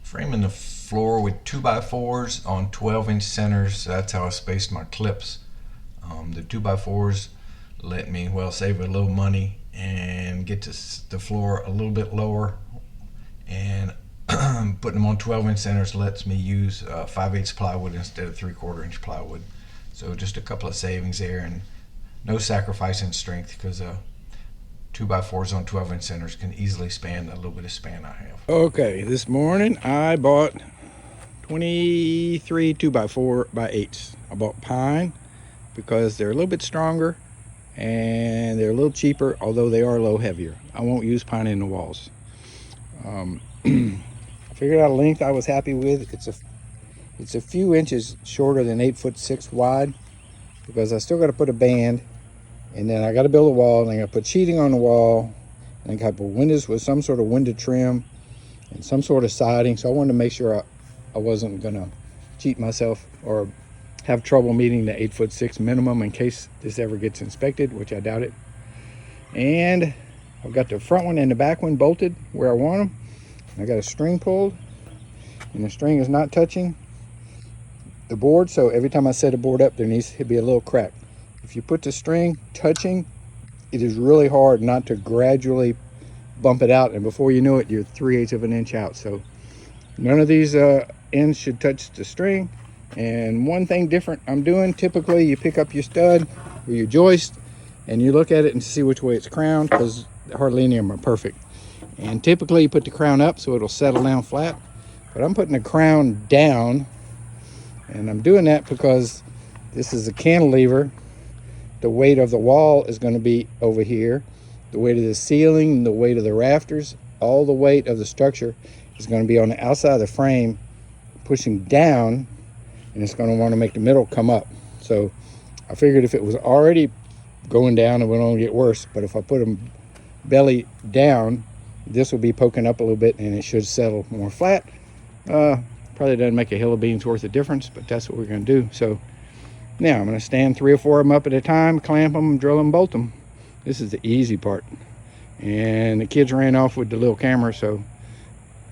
Framing the floor with 2x4s on 12-inch centers. That's how I spaced my clips. The 2x4s let me, well, save a little money and get to the floor a little bit lower. And putting them on 12-inch centers lets me use 5/8 plywood instead of 3/4-inch plywood. So just a couple of savings there, and no sacrifice in strength, because 2x4s on 12-inch centers can easily span a little bit of span I have. Okay, this morning I bought 23 2x4x8s. I bought pine because they're a little bit stronger and they're a little cheaper, although they are a little heavier. I won't use pine in the walls. I figured out a length I was happy with. It's a few inches shorter than 8'6" wide, because I still got to put a band, and then I got to build a wall, and I got to put sheeting on the wall, and I got to put windows with some sort of window trim and some sort of siding. So I wanted to make sure I wasn't gonna cheat myself or have trouble meeting the 8'6" minimum in case this ever gets inspected, which I doubt it. And I've got the front one and the back one bolted where I want them. I got a string pulled, and the string is not touching the board, so every time I set a board up, there needs to be a little crack. If you put the string touching, it is really hard not to gradually bump it out, and before you know it, you're 3/8 of an inch out. So none of these ends should touch the string. And one thing different I'm doing, typically you pick up your stud or your joist and you look at it and see which way it's crowned, because hardly any of them are perfect. And typically you put the crown up so it'll settle down flat, but I'm putting the crown down, and I'm doing that because this is a cantilever. The weight of the wall is going to be over here. The weight of the ceiling, the weight of the rafters, all the weight of the structure is going to be on the outside of the frame, pushing down, and it's going to want to make the middle come up. So I figured if it was already going down, it would only get worse. But if I put them belly down, this will be poking up a little bit, and it should settle more flat. Probably doesn't make a hill of beans worth of difference, but that's what we're going to do. So now I'm going to stand 3 or 4 of them up at a time, clamp them, drill them, bolt them. This is the easy part. And the kids ran off with the little camera, so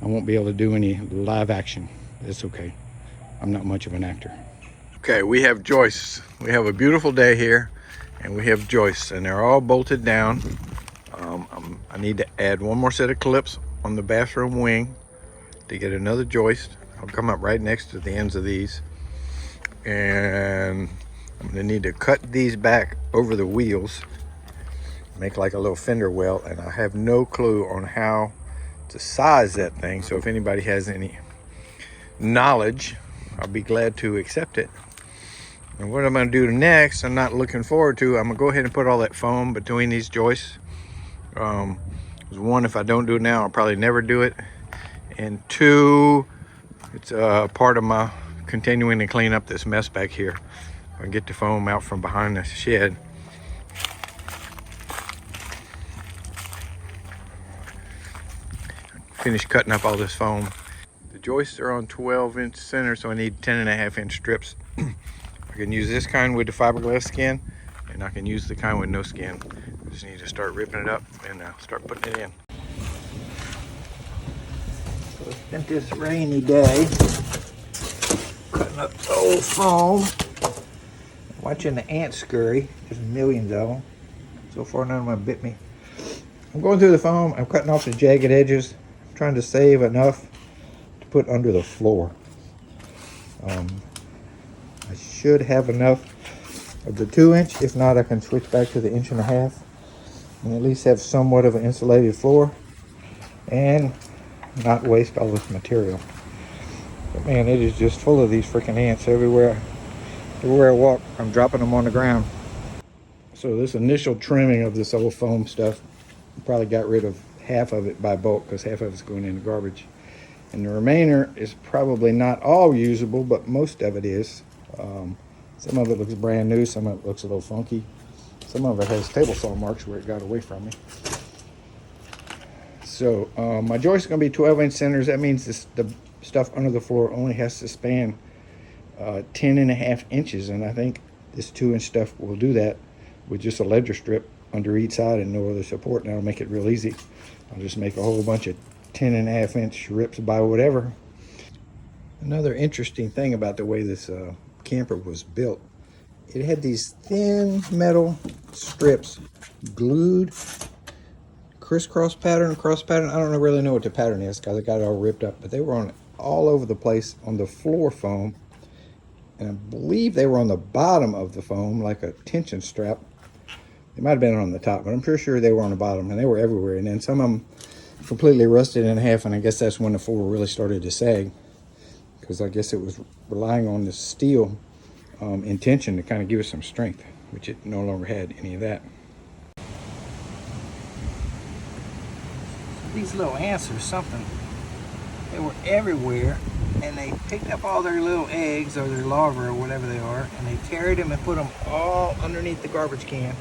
I won't be able to do any live action. It's okay. I'm not much of an actor. Okay, we have joists. We have a beautiful day here, and we have joists, and they're all bolted down. I need to add one more set of clips on the bathroom wing to get another joist. I'll come up right next to the ends of these, and I'm gonna need to cut these back over the wheels, make like a little fender well, and I have no clue on how to size that thing. So if anybody has any knowledge, I'll be glad to accept it. And what I'm going to do next, I'm not looking forward to, I'm going to go ahead and put all that foam between these joists. One, if I don't do it now, I'll probably never do it. And 2, it's part of my continuing to clean up this mess back here. I can get the foam out from behind the shed. Finish cutting up all this foam. The joists are on 12-inch center, so I need 10.5-inch strips. I can use this kind with the fiberglass skin, and I can use the kind with no skin. I just need to start ripping it up and start putting it in. So I spent this rainy day cutting up the old foam, watching the ants scurry. There's millions of them. So far none of them bit me. I'm going through the foam. I'm cutting off the jagged edges, trying to save enough to put under the floor. I should have enough of the 2-inch. If not, I can switch back to the 1.5 inch and at least have somewhat of an insulated floor and not waste all this material. But man, it is just full of these freaking ants everywhere. Everywhere I walk, I'm dropping them on the ground. So this initial trimming of this old foam stuff, probably got rid of half of it by bulk, because half of it's going in the garbage. And the remainder is probably not all usable, but most of it is. Some of it looks brand new, some of it looks a little funky. Some of it has table saw marks where it got away from me. So my joist is going to be 12-inch centers. That means the stuff under the floor only has to span 10.5 inches, and I think this 2-inch stuff will do that with just a ledger strip under each side and no other support, and that'll make it real easy. I'll just make a whole bunch of 10.5-inch rips by whatever, Another interesting thing about the way this camper was built, it had these thin metal strips glued, crisscross pattern, cross pattern. I don't really know what the pattern is because I got it all ripped up, but they were on all over the place on the floor foam. And I believe they were on the bottom of the foam, like a tension strap. They might have been on the top, but I'm pretty sure they were on the bottom, and they were everywhere. And then some of them completely rusted in half, and I guess that's when the floor really started to sag, because I guess it was relying on the steel in tension to kind of give it some strength, which it no longer had any of that. These little ants or something, they were everywhere, and they picked up all their little eggs or their larvae or whatever they are, and they carried them and put them all underneath the garbage can.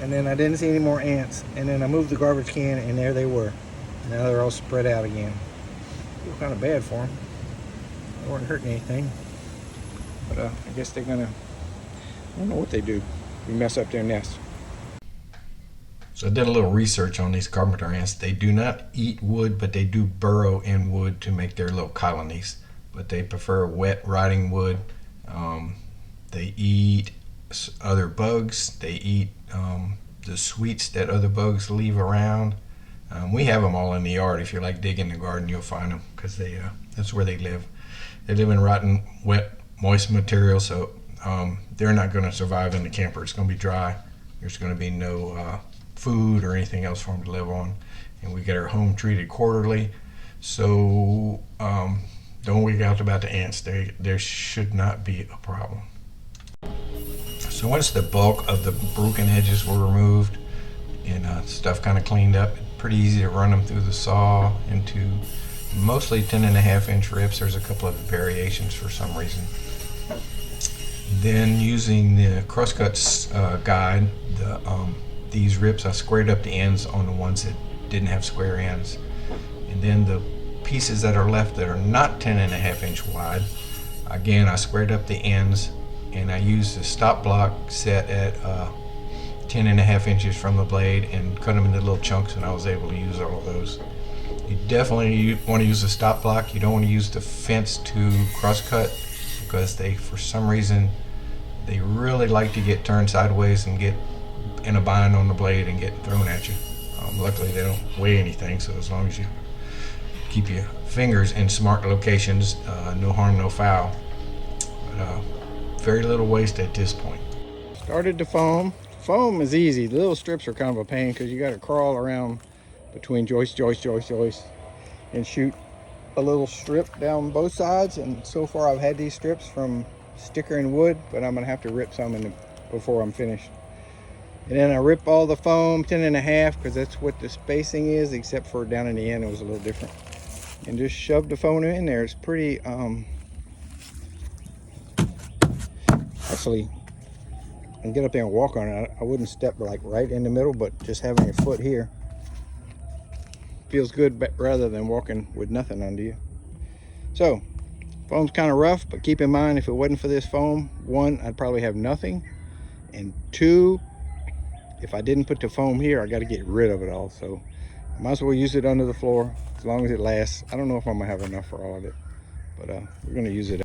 And then I didn't see any more ants, and then I moved the garbage can, and there they were. Now they're all spread out again. I feel kind of bad for them. They weren't hurting anything, but I guess they're gonna, I don't know what they do. We mess up their nest. So I did a little research on these carpenter ants. They do not eat wood, but they do burrow in wood to make their little colonies. But they prefer wet rotting wood. They eat other bugs. They eat the sweets that other bugs leave around. We have them all in the yard. If you like digging the garden, you'll find them, because that's where they live. They live in rotten, wet, moist material, so they're not going to survive in the camper. It's going to be dry. There's going to be no food or anything else for them to live on. And we get our home treated quarterly. So don't worry out about the ants. There should not be a problem. So once the bulk of the broken edges were removed and stuff kind of cleaned up, pretty easy to run them through the saw into mostly 10.5-inch rips. There's a couple of variations for some reason. Then using the crosscuts guide, these rips, I squared up the ends on the ones that didn't have square ends. And then the pieces that are left that are not 10.5-inch wide, again, I squared up the ends, and I used a stop block set at 10.5 inches from the blade and cut them into little chunks, and I was able to use all of those. You definitely want to use a stop block. You don't want to use the fence to crosscut, because for some reason, they really like to get turned sideways and get in a bind on the blade and get thrown at you. Luckily, they don't weigh anything, so as long as you keep your fingers in smart locations, no harm, no foul. But very little waste at this point. Started to foam. Foam is easy. The little strips are kind of a pain because you got to crawl around between joist, and shoot a little strip down both sides. And so far I've had these strips from sticker and wood, but I'm gonna have to rip some before I'm finished. And then I rip all the foam 10.5, because that's what the spacing is, except for down in the end it was a little different. And just shove the foam in there. It's pretty actually, I can get up there and walk on it. I wouldn't step like right in the middle, but just having your foot here feels good rather than walking with nothing under you. So foam's kind of rough, but keep in mind, if it wasn't for this foam, one, I'd probably have nothing, and two, if I didn't put the foam here, I got to get rid of it all. So I might as well use it under the floor as long as it lasts. I don't know if I'm gonna have enough for all of it, but we're gonna use it.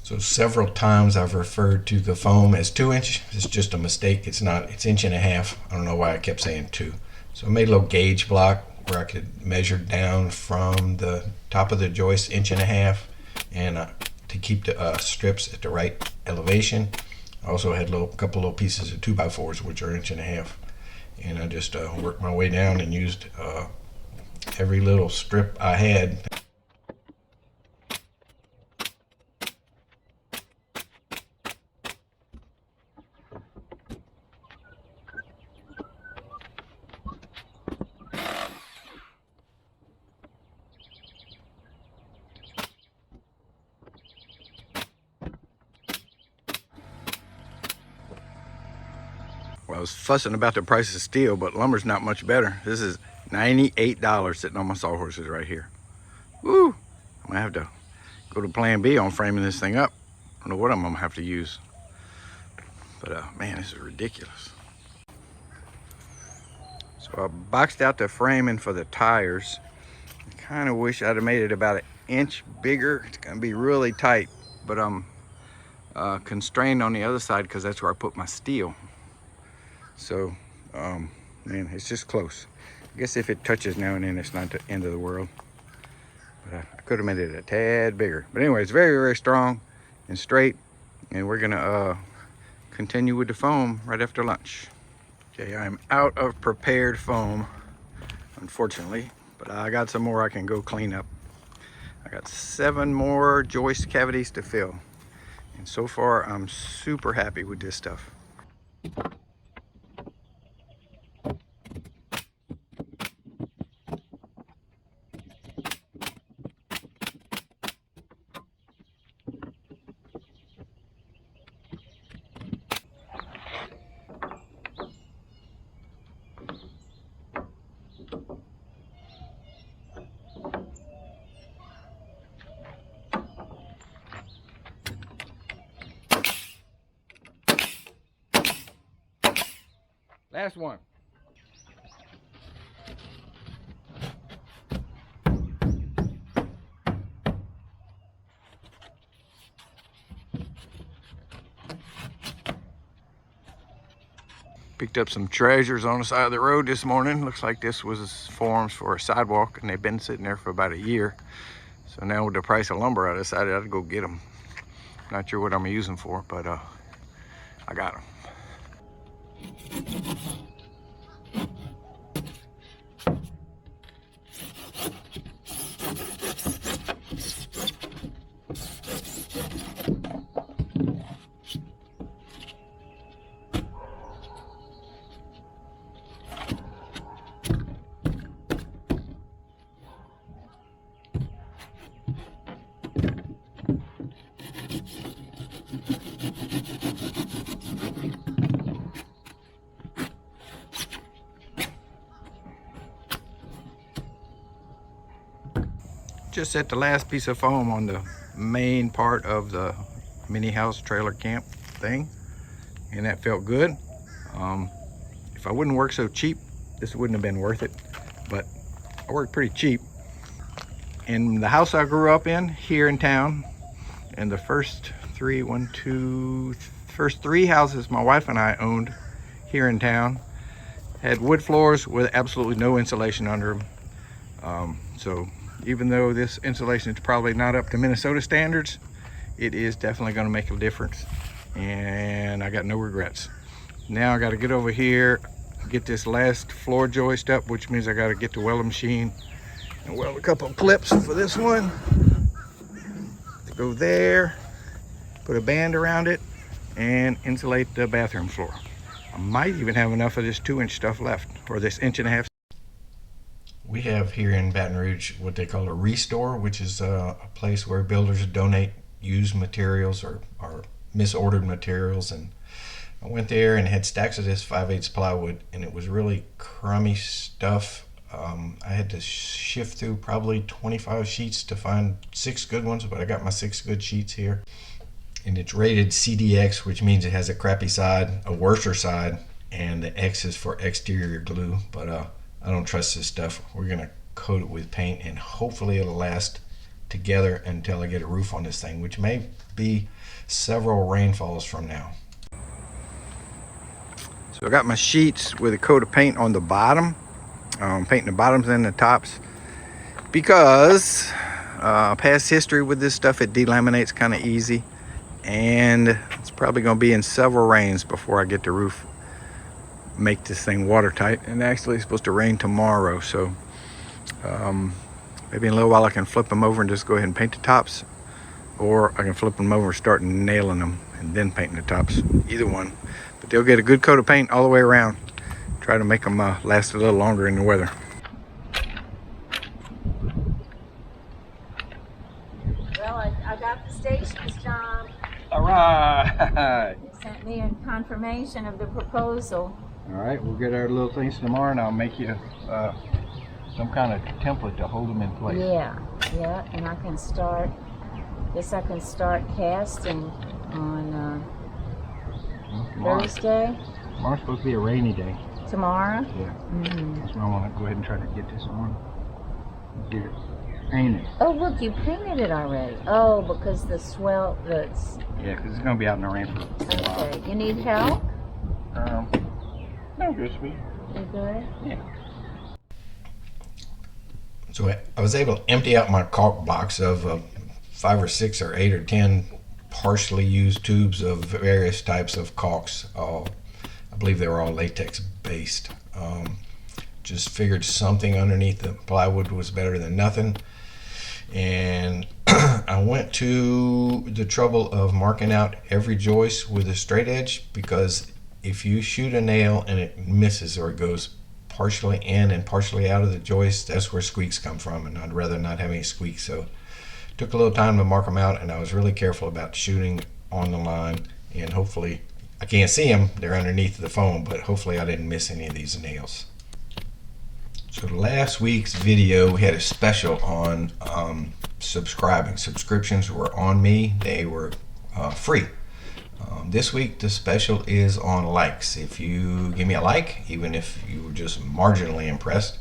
So several times I've referred to the foam as 2 inch. It's just a mistake. It's not. It's 1.5 inches. I don't know why I kept saying 2. So I made a little gauge block where I could measure down from the top of the joist 1.5 inches, and to keep the strips at the right elevation. I also had a couple little pieces of 2x4s, which are 1.5 inches, and I just worked my way down and used every little strip I had. Well, I was fussing about the price of steel, but lumber's not much better. This is $98 sitting on my sawhorses right here. Woo! I'm gonna have to go to plan B on framing this thing up. I don't know what I'm gonna have to use. But man, this is ridiculous. So I boxed out the framing for the tires. I kind of wish I'd have made it about inch bigger. It's gonna be really tight, but I'm constrained on the other side because that's where I put my steel. So, man, it's just close. I guess if it touches now and then, it's not the end of the world. But I could have made it a tad bigger. But anyway, it's very, very strong and straight. And we're gonna continue with the foam right after lunch. Okay, I'm out of prepared foam, unfortunately, but I got some more I can go clean up. I got 7 more joist cavities to fill. And so far, I'm super happy with this stuff. Last one. Picked up some treasures on the side of the road this morning. Looks like this was forms for a sidewalk, and they've been sitting there for about a year. So now with the price of lumber, I decided I'd go get them. Not sure what I'm gonna use them for, but I got them. Just set the last piece of foam on the main part of the mini house trailer camp thing, and that felt good. If I wouldn't work so cheap, this wouldn't have been worth it, but I worked pretty cheap. In the house I grew up in here in town, and the first three houses my wife and I owned here in town had wood floors with absolutely no insulation under them. So even though this insulation is probably not up to Minnesota standards, it is definitely going to make a difference, and I got no regrets. Now I got to get over here, get this last floor joist up, which means I got to get the welding machine and weld a couple of clips for this one to go there, put a band around it, and insulate the bathroom floor. I might even have enough of this 2-inch stuff left, or this 1.5 inch. We have here in Baton Rouge what they call a restore, which is a place where builders donate used materials or misordered materials. And I went there and had stacks of this 5/8 plywood, and it was really crummy stuff. I had to shift through probably 25 sheets to find 6 good ones, but I got my 6 good sheets here. And it's rated CDX, which means it has a crappy side, a worser side, and the X is for exterior glue. But I don't trust this stuff. We're gonna coat it with paint, and hopefully it'll last together until I get a roof on this thing, which may be several rainfalls from now. So I got my sheets with a coat of paint on the bottom, painting the bottoms and the tops, because past history with this stuff, it delaminates kind of easy, and it's probably going to be in several rains before I get the roof make this thing watertight. And actually it's supposed to rain tomorrow, so maybe in a little while I can flip them over and just go ahead and paint the tops, or I can flip them over and start nailing them and then painting the tops. Either one, but they'll get a good coat of paint all the way around. Try to make them last a little longer in the weather. Well, I got the stations, John. All right. They sent me a confirmation of the proposal. All right, we'll get our little things tomorrow, and I'll make you some kind of template to hold them in place. Yeah, and I can start casting on Thursday. Tomorrow's supposed to be a rainy day. Tomorrow? Yeah. So I want to go ahead and try to get this on. Get it paint it. Oh, look, you painted it already. Oh, because the Yeah, because it's going to be out in the rain for a while. okay. You need help? No, good to me. You good? Yeah. So I was able to empty out my caulk box of 5 or 6 or 8 or 10 partially used tubes of various types of caulks. I believe they were all latex based. Just figured something underneath the plywood was better than nothing. And I went to the trouble of marking out every joist with a straight edge, because if you shoot a nail and it misses or it goes partially in and partially out of the joist, that's where squeaks come from, and I'd rather not have any squeaks. So it took a little time to mark them out, and I was really careful about shooting on the line, and hopefully, I can't see them, they're underneath the foam, but hopefully I didn't miss any of these nails. So last week's video, we had a special on subscribing. Subscriptions were on me, they were free. This week the special is on likes. If you give me a like, even if you were just marginally impressed,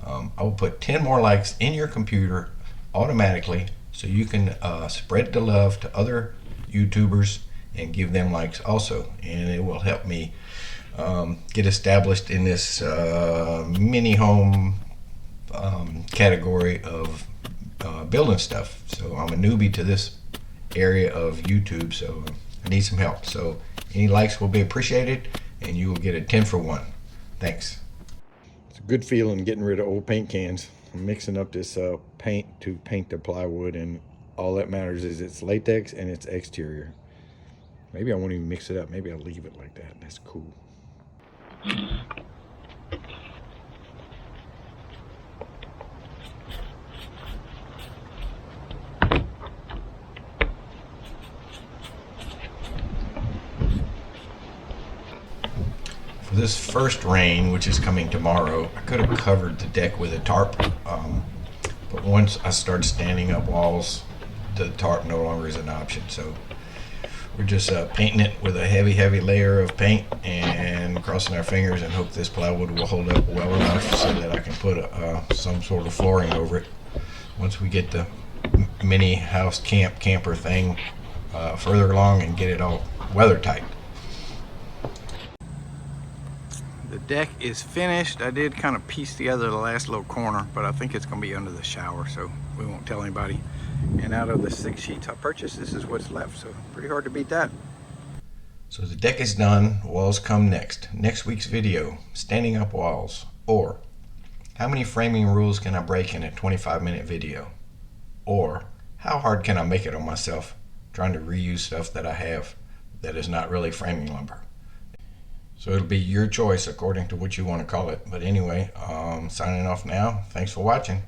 I will put 10 more likes in your computer automatically, so you can spread the love to other YouTubers and give them likes also, and it will help me get established in this mini home category of building stuff. So I'm a newbie to this area of YouTube, so I need some help. So any likes will be appreciated, and you will get a 10 for 1. Thanks. It's a good feeling getting rid of old paint cans. I'm mixing up this paint to paint the plywood, and all that matters is it's latex and it's exterior. Maybe I won't even mix it up. Maybe I'll leave it like that. That's cool. For this first rain, which is coming tomorrow, I could have covered the deck with a tarp, but once I start standing up walls, the tarp no longer is an option. So we're just painting it with a heavy layer of paint and crossing our fingers and hope this plywood will hold up well enough so that I can put some sort of flooring over it once we get the mini house camper thing further along and get it all weather tight. The deck is finished. I did kind of piece together the last little corner, but I think it's going to be under the shower, so we won't tell anybody. And out of the 6 sheets I purchased, this is what's left, so pretty hard to beat that. So the deck is done, walls come next. Next week's video, standing up walls, or how many framing rules can I break in a 25-minute video? Or how hard can I make it on myself trying to reuse stuff that I have that is not really framing lumber? So it'll be your choice according to what you want to call it. But anyway, signing off now. Thanks for watching.